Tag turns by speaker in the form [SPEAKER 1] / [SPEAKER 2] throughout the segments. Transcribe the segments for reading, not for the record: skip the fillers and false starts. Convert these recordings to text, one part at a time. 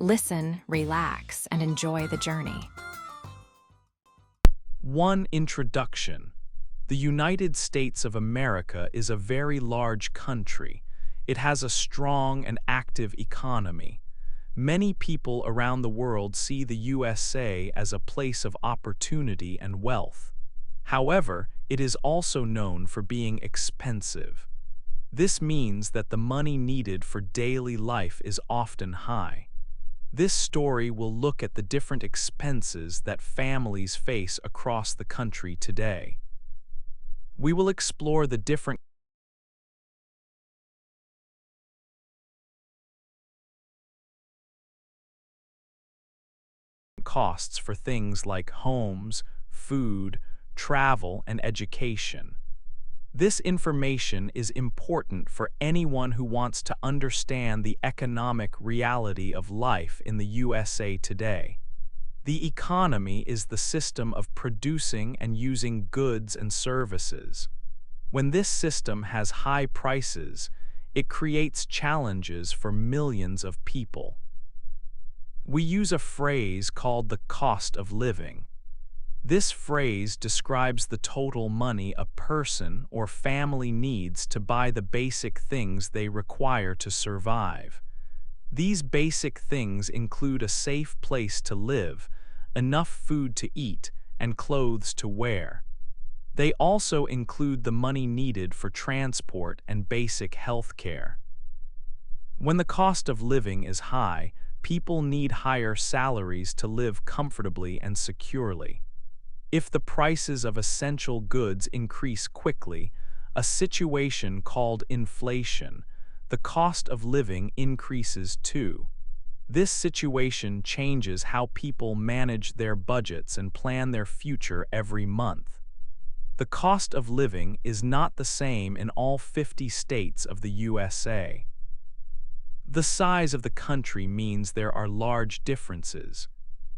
[SPEAKER 1] Listen, relax, and enjoy the journey.
[SPEAKER 2] One introduction. The United States of America is a very large country. It has a strong and active economy. Many people around the world see the USA as a place of opportunity and wealth. However, it is also known for being expensive. This means that the money needed for daily life is often high. This story will look at the different expenses that families face across the country today. We will explore the different costs for things like homes, food, travel, and education. This information is important for anyone who wants to understand the economic reality of life in the USA today. The economy is the system of producing and using goods and services. When this system has high prices, it creates challenges for millions of people. We use a phrase called the cost of living. This phrase describes the total money a person or family needs to buy the basic things they require to survive. These basic things include a safe place to live, enough food to eat, and clothes to wear. They also include the money needed for transport and basic health care. When the cost of living is high, people need higher salaries to live comfortably and securely. If the prices of essential goods increase quickly, a situation called inflation, the cost of living increases too. This situation changes how people manage their budgets and plan their future every month. The cost of living is not the same in all 50 states of the USA. The size of the country means there are large differences.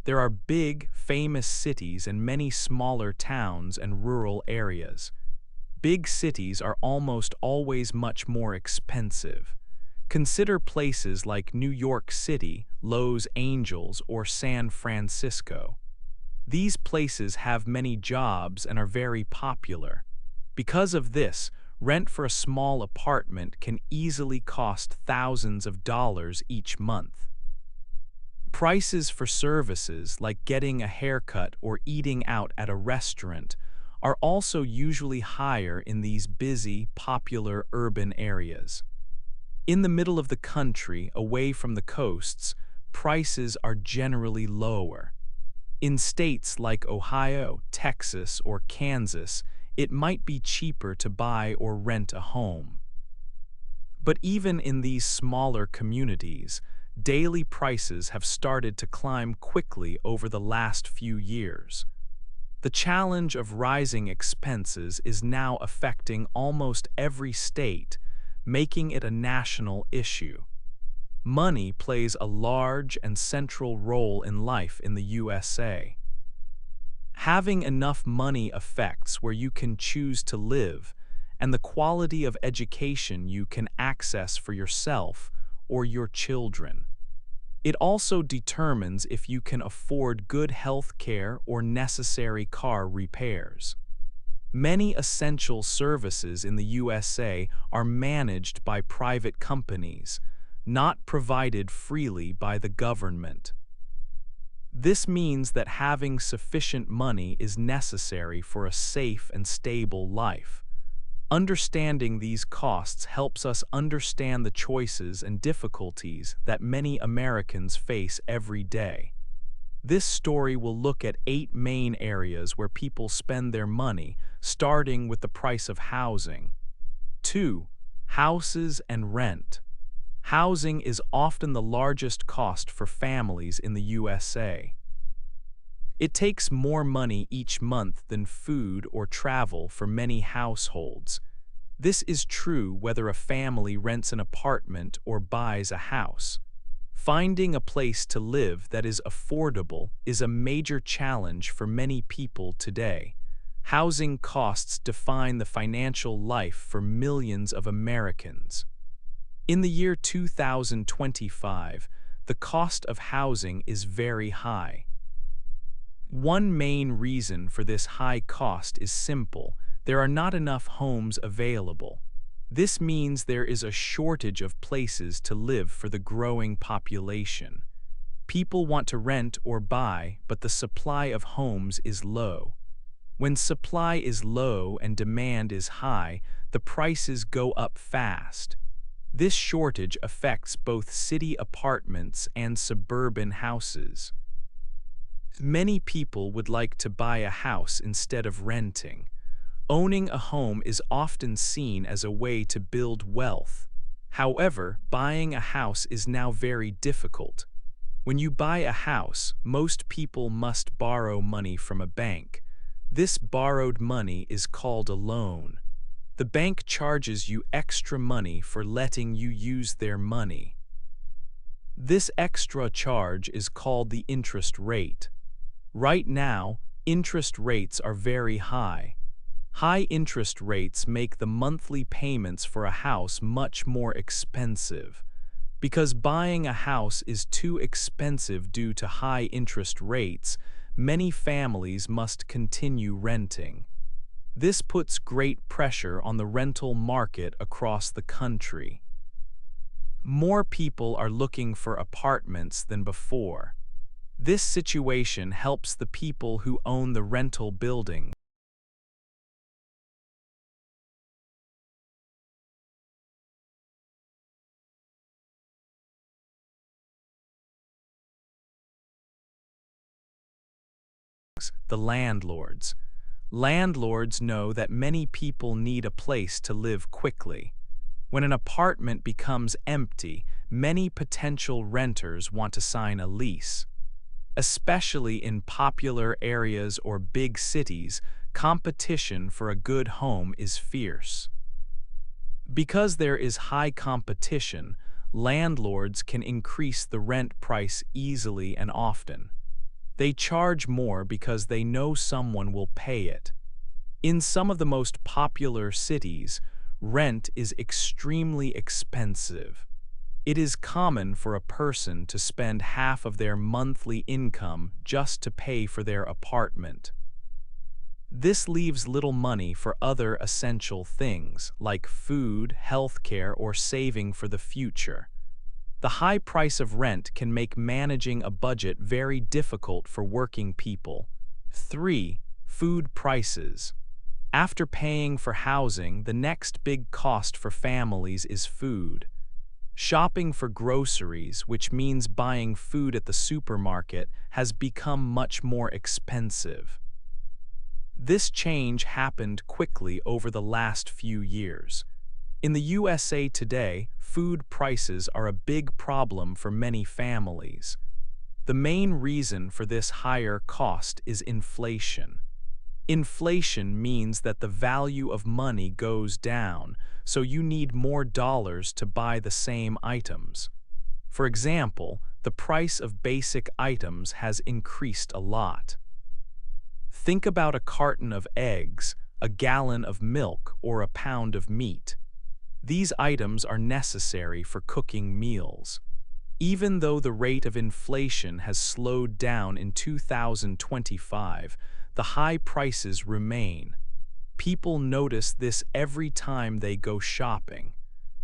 [SPEAKER 2] There are big, famous cities and many smaller towns and rural areas. Big cities are almost always much more expensive. Consider places like New York City, Los Angeles, or San Francisco. These places have many jobs and are very popular. Because of this, rent for a small apartment can easily cost thousands of dollars each month. Prices for services like getting a haircut or eating out at a restaurant are also usually higher in these busy, popular urban areas. In the middle of the country, away from the coasts, prices are generally lower. In states like Ohio, Texas, or Kansas, it might be cheaper to buy or rent a home. But even in these smaller communities, daily prices have started to climb quickly over the last few years. The challenge of rising expenses is now affecting almost every state, making it a national issue. Money plays a large and central role in life in the USA. Having enough money affects where you can choose to live and the quality of education you can access for yourself or your children. It also determines if you can afford good health care or necessary car repairs. Many essential services in the USA are managed by private companies, not provided freely by the government. This means that having sufficient money is necessary for a safe and stable life. Understanding these costs helps us understand the choices and difficulties that many Americans face every day. This story will look at 8 main areas where people spend their money, starting with the price of housing. 2. Houses and rent. Housing is often the largest cost for families in the USA. It takes more money each month than food or travel for many households. This is true whether a family rents an apartment or buys a house. Finding a place to live that is affordable is a major challenge for many people today. Housing costs define the financial life for millions of Americans. In the year 2025, the cost of housing is very high. One main reason for this high cost is simple: there are not enough homes available. This means there is a shortage of places to live for the growing population. People want to rent or buy, but the supply of homes is low. When supply is low and demand is high, the prices go up fast. This shortage affects both city apartments and suburban houses. Many people would like to buy a house instead of renting. Owning a home is often seen as a way to build wealth. However, buying a house is now very difficult. When you buy a house, most people must borrow money from a bank. This borrowed money is called a loan. The bank charges you extra money for letting you use their money. This extra charge is called the interest rate. Right now, interest rates are very high. High interest rates make the monthly payments for a house much more expensive. Because buying a house is too expensive due to high interest rates, many families must continue renting. This puts great pressure on the rental market across the country. More people are looking for apartments than before. This situation helps the people who own the rental building. The landlords. Landlords know that many people need a place to live quickly. When an apartment becomes empty, many potential renters want to sign a lease. Especially in popular areas or big cities, competition for a good home is fierce. Because there is high competition, landlords can increase the rent price easily and often. They charge more because they know someone will pay it. In some of the most popular cities, rent is extremely expensive. It is common for a person to spend half of their monthly income just to pay for their apartment. This leaves little money for other essential things like food, healthcare, or saving for the future. The high price of rent can make managing a budget very difficult for working people. 3. Food prices. After paying for housing, the next big cost for families is food. Shopping for groceries, which means buying food at the supermarket, has become much more expensive. This change happened quickly over the last few years. In the USA today, food prices are a big problem for many families. The main reason for this higher cost is inflation. Inflation means that the value of money goes down, so you need more dollars to buy the same items. For example, the price of basic items has increased a lot. Think about a carton of eggs, a gallon of milk, or a pound of meat. These items are necessary for cooking meals. Even though the rate of inflation has slowed down in 2025, the high prices remain. People notice this every time they go shopping.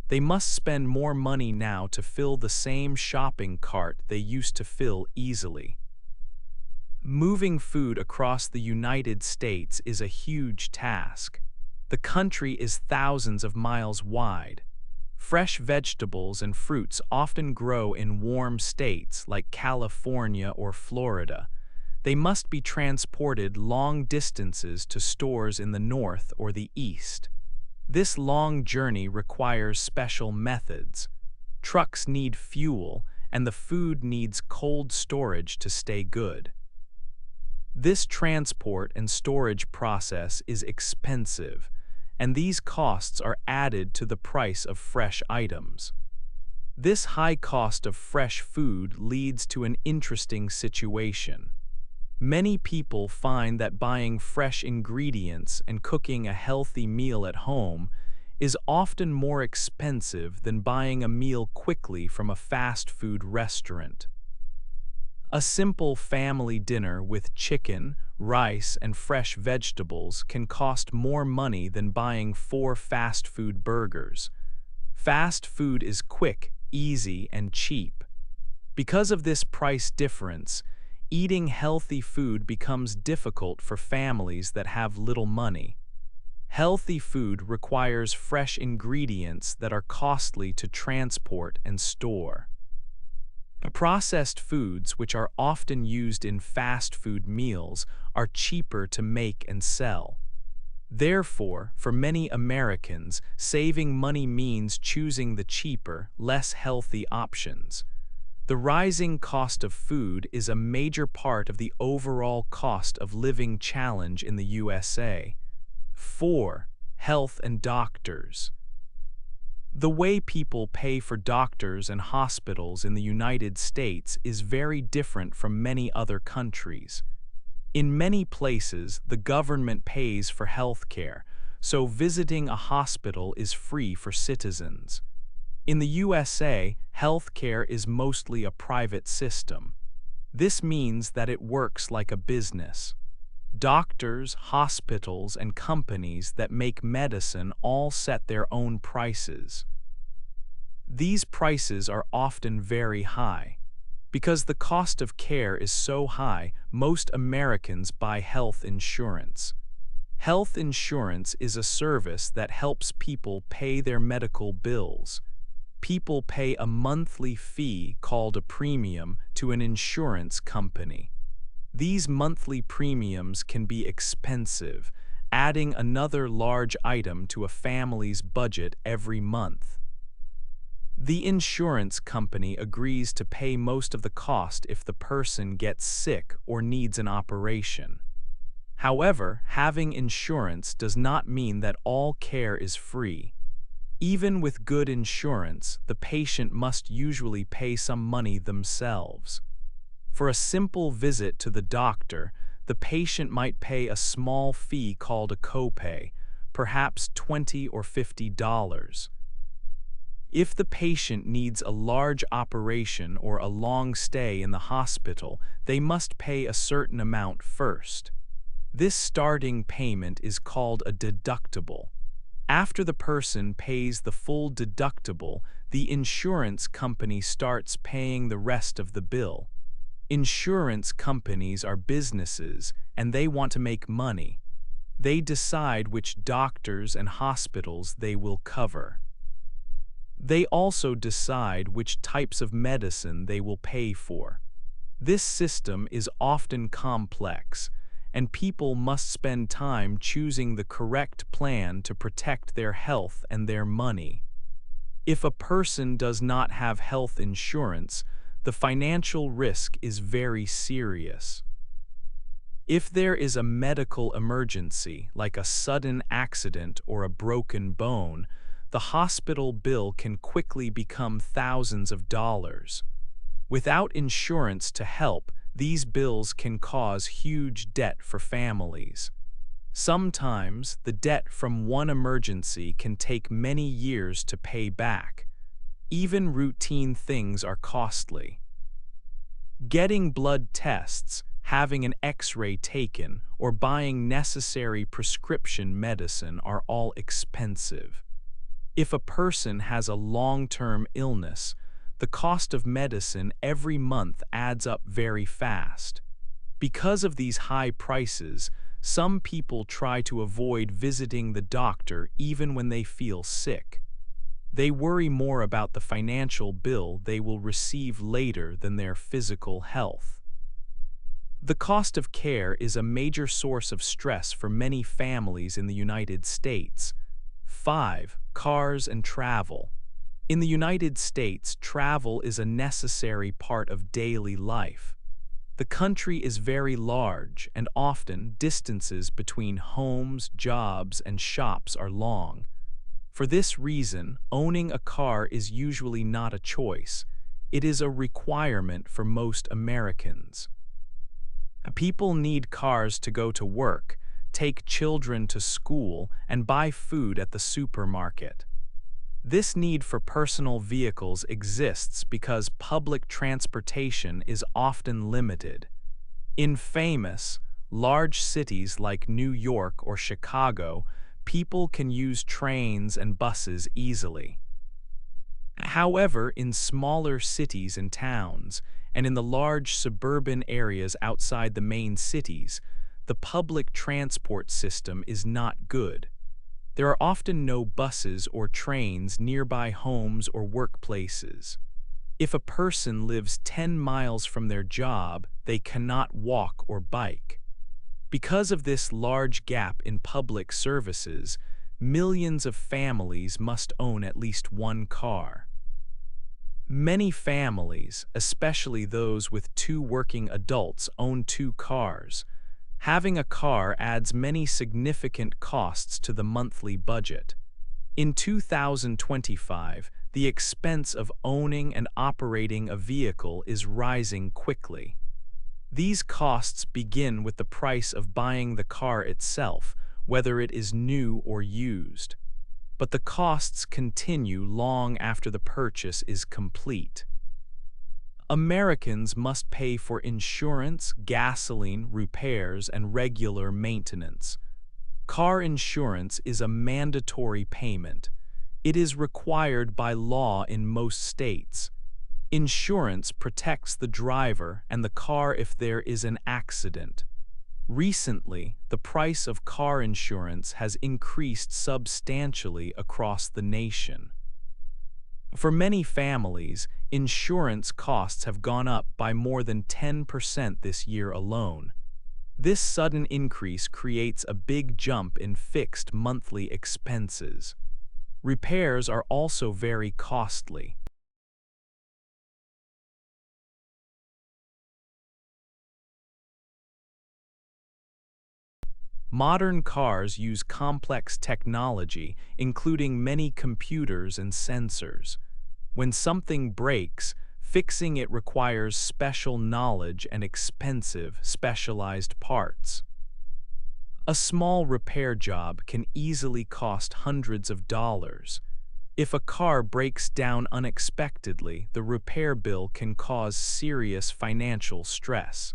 [SPEAKER 2] They must spend more money now to fill the same shopping cart they used to fill easily. Moving food across the United States is a huge task. The country is thousands of miles wide. Fresh vegetables and fruits often grow in warm states like California or Florida. They must be transported long distances to stores in the north or the east. This long journey requires special methods. Trucks need fuel, and the food needs cold storage to stay good. This transport and storage process is expensive, and these costs are added to the price of fresh items. This high cost of fresh food leads to an interesting situation. Many people find that buying fresh ingredients and cooking a healthy meal at home is often more expensive than buying a meal quickly from a fast food restaurant. A simple family dinner with chicken, rice, and fresh vegetables can cost more money than buying 4 fast food burgers. Fast food is quick, easy, and cheap. Because of this price difference, eating healthy food becomes difficult for families that have little money. Healthy food requires fresh ingredients that are costly to transport and store. Processed foods, which are often used in fast food meals, are cheaper to make and sell. Therefore, for many Americans, saving money means choosing the cheaper, less healthy options. The rising cost of food is a major part of the overall cost of living challenge in the USA. 4. Health and doctors. The way people pay for doctors and hospitals in the United States is very different from many other countries. In many places, the government pays for health care, so visiting a hospital is free for citizens. In the USA, health care is mostly a private system. This means that it works like a business. Doctors, hospitals, and companies that make medicine all set their own prices. These prices are often very high. Because the cost of care is so high, most Americans buy health insurance. Health insurance is a service that helps people pay their medical bills. People pay a monthly fee called a premium to an insurance company. These monthly premiums can be expensive, adding another large item to a family's budget every month. The insurance company agrees to pay most of the cost if the person gets sick or needs an operation. However, having insurance does not mean that all care is free. Even with good insurance, the patient must usually pay some money themselves. For a simple visit to the doctor, the patient might pay a small fee called a copay, perhaps $20 or $50. If the patient needs a large operation or a long stay in the hospital, they must pay a certain amount first. This starting payment is called a deductible. After the person pays the full deductible, the insurance company starts paying the rest of the bill. Insurance companies are businesses, and they want to make money. They decide which doctors and hospitals they will cover. They also decide which types of medicine they will pay for. This system is often complex, and people must spend time choosing the correct plan to protect their health and their money. If a person does not have health insurance, the financial risk is very serious. If there is a medical emergency, like a sudden accident or a broken bone, the hospital bill can quickly become thousands of dollars. Without insurance to help, these bills can cause huge debt for families. Sometimes, the debt from one emergency can take many years to pay back. Even routine things are costly. Getting blood tests, having an X-ray taken, or buying necessary prescription medicine are all expensive. If a person has a long-term illness, the cost of medicine every month adds up very fast. Because of these high prices, some people try to avoid visiting the doctor even when they feel sick. They worry more about the financial bill they will receive later than their physical health. The cost of care is a major source of stress for many families in the United States. 5. Cars and travel. In the United States, travel is a necessary part of daily life. The country is very large, and often distances between homes, jobs, and shops are long. For this reason, owning a car is usually not a choice. It is a requirement for most Americans. People need cars to go to work, take children to school, and buy food at the supermarket. This need for personal vehicles exists because public transportation is often limited. In famous, large cities like New York or Chicago, people can use trains and buses easily. However, in smaller cities and towns, and in the large suburban areas outside the main cities, the public transport system is not good. There are often no buses or trains nearby homes or workplaces. If a person lives 10 miles from their job, they cannot walk or bike. Because of this large gap in public services, millions of families must own at least one car. Many families, especially those with two working adults, own two cars. Having a car adds many significant costs to the monthly budget. In 2025, the expense of owning and operating a vehicle is rising quickly. These costs begin with the price of buying the car itself, whether it is new or used. But the costs continue long after the purchase is complete. Americans must pay for insurance, gasoline, repairs, and regular maintenance. Car insurance is a mandatory payment. It is required by law in most states. Insurance protects the driver and the car if there is an accident. Recently, the price of car insurance has increased substantially across the nation. For many families, insurance costs have gone up by more than 10% this year alone. This sudden increase creates a big jump in fixed monthly expenses. Repairs are also very costly. Modern cars use complex technology, including many computers and sensors. When something breaks, fixing it requires special knowledge and expensive, specialized parts. A small repair job can easily cost hundreds of dollars. If a car breaks down unexpectedly, the repair bill can cause serious financial stress.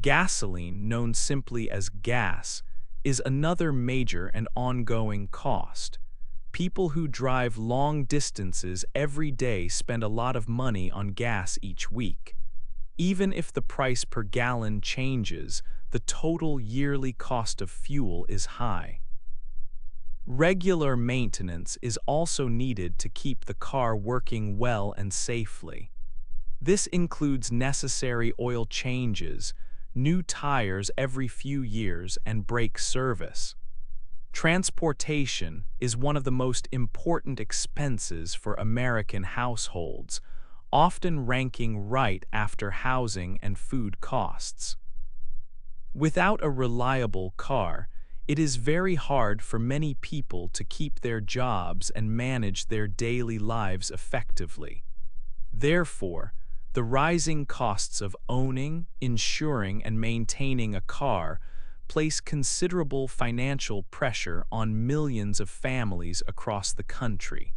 [SPEAKER 2] Gasoline, known simply as gas, is another major and ongoing cost. People who drive long distances every day spend a lot of money on gas each week. Even if the price per gallon changes, the total yearly cost of fuel is high. Regular maintenance is also needed to keep the car working well and safely. This includes necessary oil changes, new tires every few years, and brake service. Transportation is one of the most important expenses for American households, often ranking right after housing and food costs. Without a reliable car, it is very hard for many people to keep their jobs and manage their daily lives effectively. Therefore, the rising costs of owning, insuring, and maintaining a car place considerable financial pressure on millions of families across the country.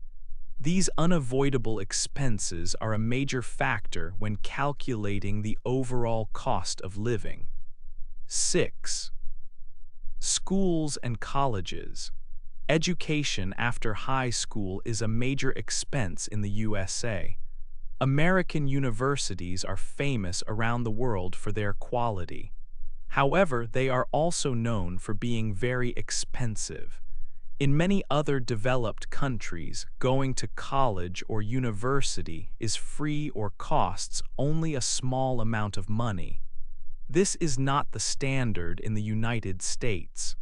[SPEAKER 2] These unavoidable expenses are a major factor when calculating the overall cost of living. 6. Schools and colleges. Education after high school is a major expense in the USA. American universities are famous around the world for their quality. However, they are also known for being very expensive. In many other developed countries, going to college or university is free or costs only a small amount of money. This is not the standard in the United States.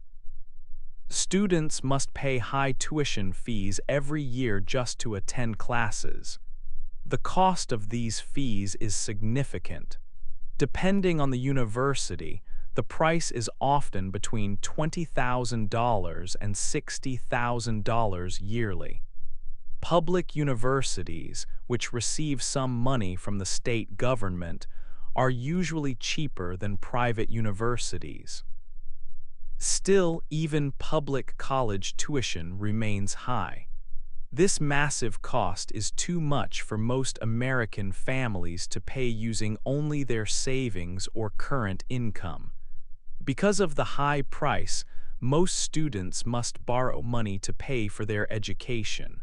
[SPEAKER 2] Students must pay high tuition fees every year just to attend classes. The cost of these fees is significant. Depending on the university, the price is often between $20,000 and $60,000 yearly. Public universities, which receive some money from the state government, are usually cheaper than private universities. Still, even public college tuition remains high. This massive cost is too much for most American families to pay using only their savings or current income. Because of the high price, most students must borrow money to pay for their education.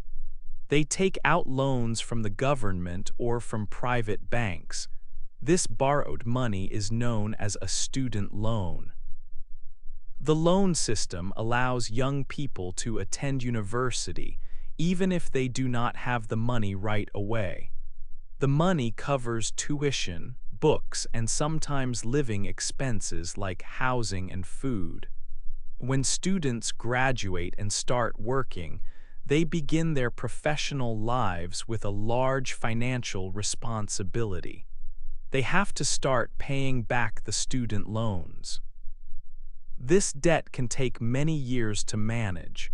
[SPEAKER 2] They take out loans from the government or from private banks. This borrowed money is known as a student loan. The loan system allows young people to attend university, even if they do not have the money right away. The money covers tuition, books, and sometimes living expenses like housing and food. When students graduate and start working, they begin their professional lives with a large financial responsibility. They have to start paying back the student loans. This debt can take many years to manage.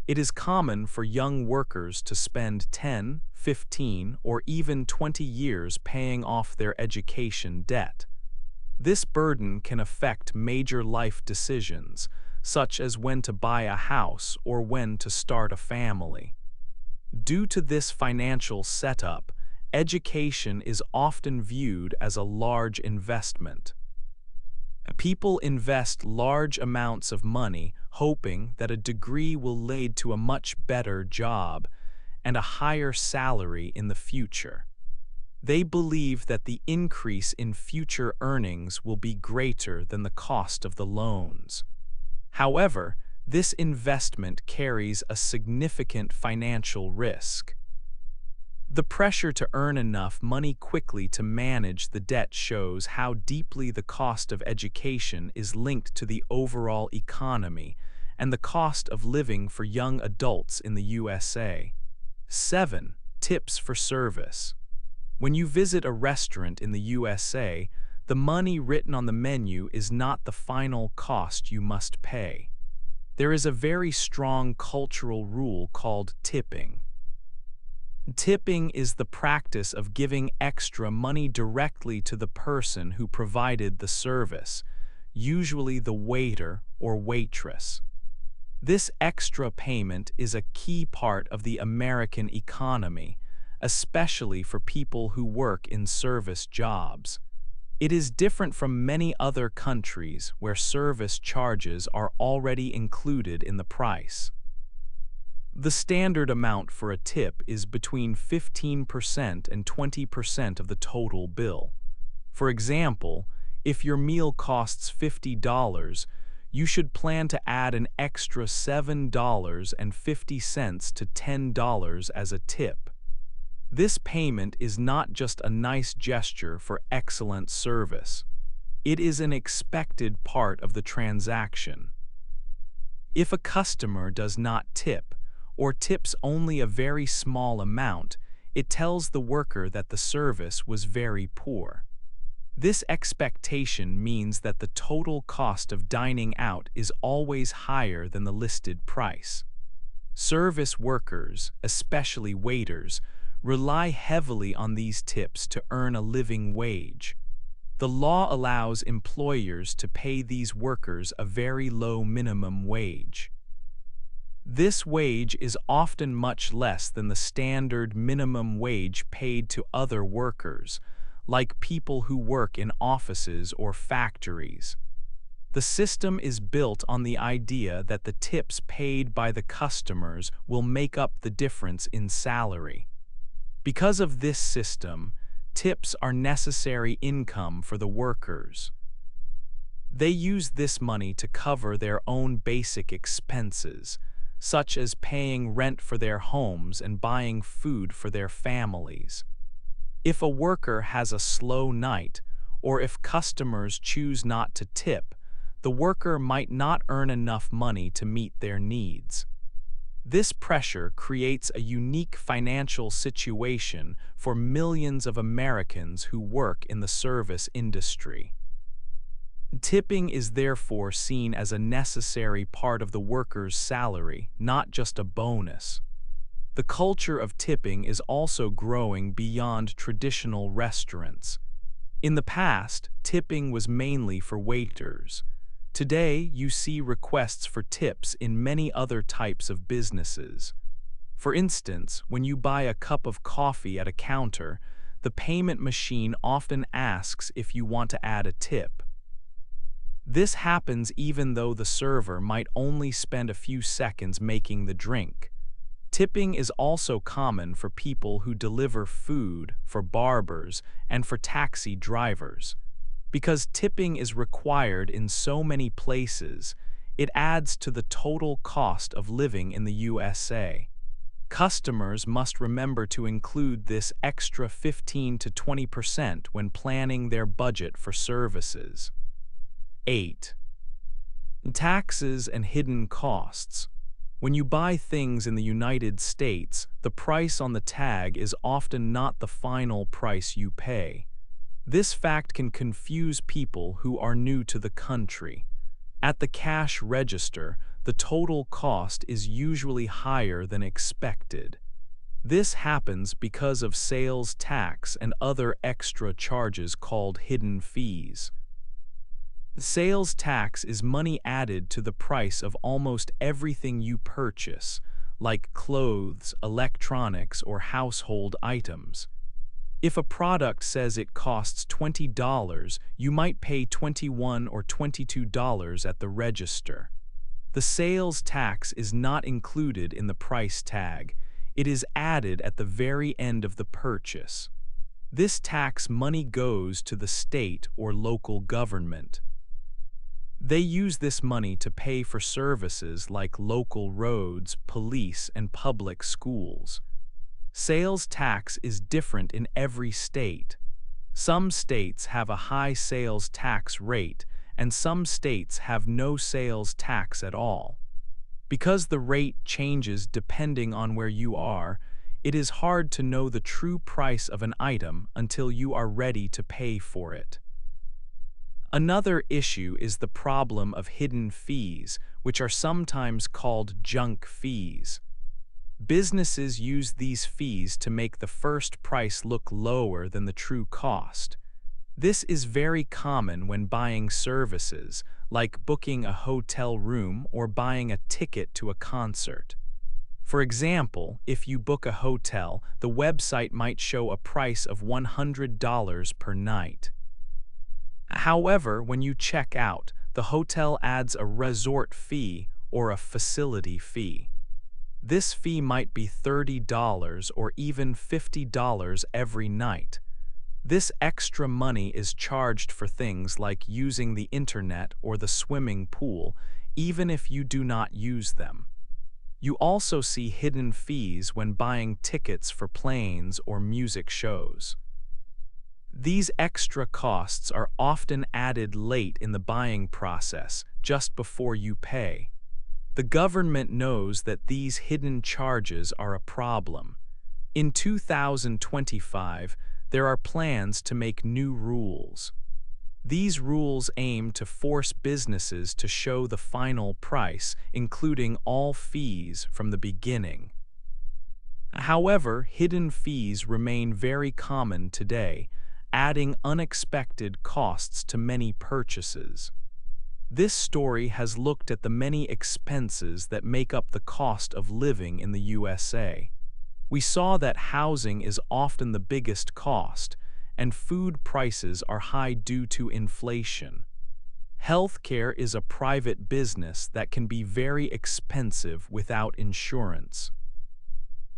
[SPEAKER 2] It is common for young workers to spend 10, 15, or even 20 years paying off their education debt. This burden can affect major life decisions, such as when to buy a house or when to start a family. Due to this financial setup, education is often viewed as a large investment. People invest large amounts of money hoping that a degree will lead to a much better job and a higher salary in the future. They believe that the increase in future earnings will be greater than the cost of the loans. However, this investment carries a significant financial risk. The pressure to earn enough money quickly to manage the debt shows how deeply the cost of education is linked to the overall economy and the cost of living for young adults in the USA. 7. Tips for service. When you visit a restaurant in the USA, the money written on the menu is not the final cost you must pay. There is a very strong cultural rule called tipping. Tipping is the practice of giving extra money directly to the person who provided the service, usually the waiter or waitress. This extra payment is a key part of the American economy, especially for people who work in service jobs. It is different from many other countries where service charges are already included in the price. The standard amount for a tip is between 15% and 20% of the total bill. For example, if your meal costs $50, you should plan to add an extra $7.50 to $10 as a tip. This payment is not just a nice gesture for excellent service. It is an expected part of the transaction. If a customer does not tip, or tips only a very small amount, it tells the worker that the service was very poor. This expectation means that the total cost of dining out is always higher than the listed price. Service workers, especially waiters, rely heavily on these tips to earn a living wage. The law allows employers to pay these workers a very low minimum wage. This wage is often much less than the standard minimum wage paid to other workers, like people who work in offices or factories. The system is built on the idea that the tips paid by the customers will make up the difference in salary. Because of this system, tips are necessary income for the workers. They use this money to cover their own basic expenses, such as paying rent for their homes and buying food for their families. If a worker has a slow night, or if customers choose not to tip, the worker might not earn enough money to meet their needs. This pressure creates a unique financial situation for millions of Americans who work in the service industry. Tipping is therefore seen as a necessary part of the worker's salary, not just a bonus. The culture of tipping is also growing beyond traditional restaurants. In the past, tipping was mainly for waiters. Today, you see requests for tips in many other types of businesses. For instance, when you buy a cup of coffee at a counter, the payment machine often asks if you want to add a tip. This happens even though the server might only spend a few seconds making the drink. Tipping is also common for people who deliver food, for barbers, and for taxi drivers. Because tipping is required in so many places, it adds to the total cost of living in the USA. Customers must remember to include this extra 15 to 20% when planning their budget for services. 8. Taxes and hidden costs. When you buy things in the United States, the price on the tag is often not the final price you pay. This fact can confuse people who are new to the country. At the cash register, the total cost is usually higher than expected. This happens because of sales tax and other extra charges called hidden fees. Sales tax is money added to the price of almost everything you purchase, like clothes, electronics, or household items. If a product says it costs $20, you might pay $21 or $22 at the register. The sales tax is not included in the price tag. It is added at the very end of the purchase. This tax money goes to the state or local government. They use this money to pay for services like local roads, police, and public schools. Sales tax is different in every state. Some states have a high sales tax rate, and some states have no sales tax at all. Because the rate changes depending on where you are, it is hard to know the true price of an item until you are ready to pay for it. Another issue is the problem of hidden fees, which are sometimes called junk fees. Businesses use these fees to make the first price look lower than the true cost. This is very common when buying services, like booking a hotel room or buying a ticket to a concert. For example, if you book a hotel, the website might show a price of $100 per night. However, when you check out, the hotel adds a resort fee or a facility fee. This fee might be $30 or even $50 every night. This extra money is charged for things like using the internet or the swimming pool, even if you do not use them. You also see hidden fees when buying tickets for planes or music shows. These extra costs are often added late in the buying process, just before you pay. The government knows that these hidden charges are a problem. In 2025, there are plans to make new rules. These rules aim to force businesses to show the final price, including all fees from the beginning. However, hidden fees remain very common today, adding unexpected costs to many purchases. This story has looked at the many expenses that make up the cost of living in the USA. We saw that housing is often the biggest cost, and food prices are high due to inflation. Healthcare is a private business that can be very expensive without insurance.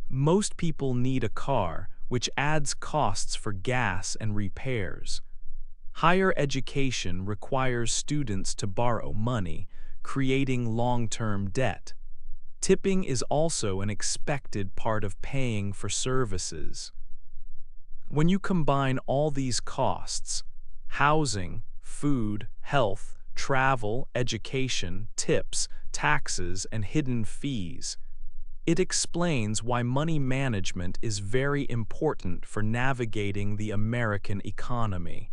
[SPEAKER 2] Most people need a car, which adds costs for gas and repairs. Higher education requires students to borrow money, creating long-term debt. Tipping is also an expected part of paying for services. When you combine all these costs, housing, food, health, travel, education, tips, taxes, and hidden fees, it explains why money management is very important for navigating the American economy.